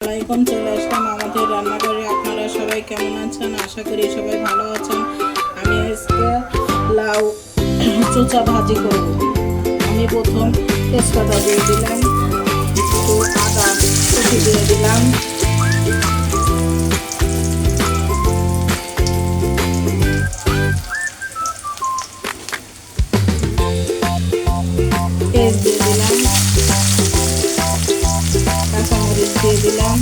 আলাইকুম। চলে আসলাম আমাদের রান্নাঘরে। আপনারা সবাই কেমন আছেন? আশা করি সবাই ভালো আছেন। আমি আজকে লাউ চোচা ভাজি করব। আমি প্রথম তেজপাতা দিয়ে দিলাম, একটু আদা কুচি দিয়ে দিলাম, পেঁয়াজ দিয়ে দিলাম, কাঁচামরিচ দিয়ে দিলাম,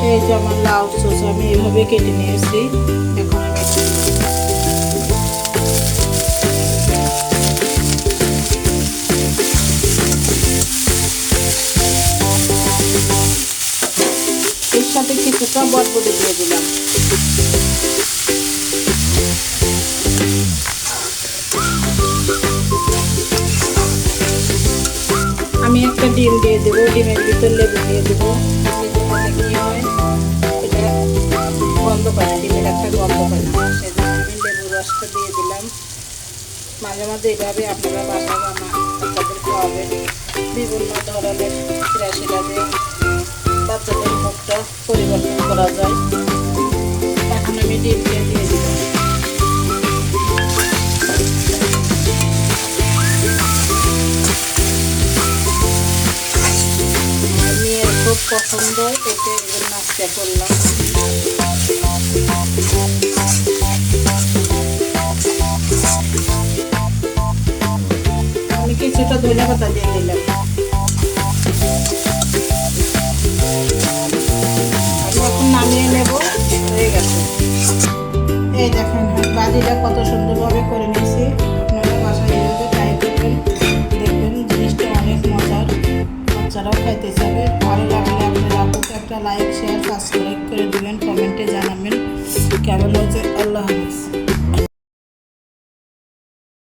এই যে আমার লাউ চোচা আমি এইভাবে কেটে নিয়েছি। এখন এর সাথে কিছুটা বটবটি দিয়ে দিলাম। আমি একটা ডিম দিয়ে দেবো, ডিমের ভিতর লেবু দিয়ে দেবো। কি হয় এটা গন্ধ করে, ডিমের একটা গন্ধ করে, সেজন্য আমি লেবুর রসটা দিয়ে দিলাম। মাঝে মাঝে এইভাবে আপনারা বাসায় বাচ্চাদের খাওয়াবেন। বিভিন্ন ধরনের রেসিপিতে বাচ্চাদের মুখটা পরিবর্তন করা যায়। এখন আমি ডিমটা দিয়ে দিব। মেয়ের খুব পছন্দ, এতে নাস্তা করলাম। আমি কিছুটা ধনিয়া পাতা দিয়ে দিলাম। আমি এখন নামিয়ে নেব। হয়ে গেছে। এই দেখেন ভাজিটা কত সুন্দরভাবে করে নিয়েছি। আপনারা বাসায় এইভাবে ট্রাই করবেন, দেখবেন জিনিসটা অনেক মজার, বাচ্চারাও খাইতে চাবে। ভালো লাগলে আপনারা আপুকে একটা লাইক, শেয়ার, সাবস্ক্রাইব করে দেবেন, কমেন্টে জানাবেন কেমন হয়েছে। আল্লাহ হাফিজ।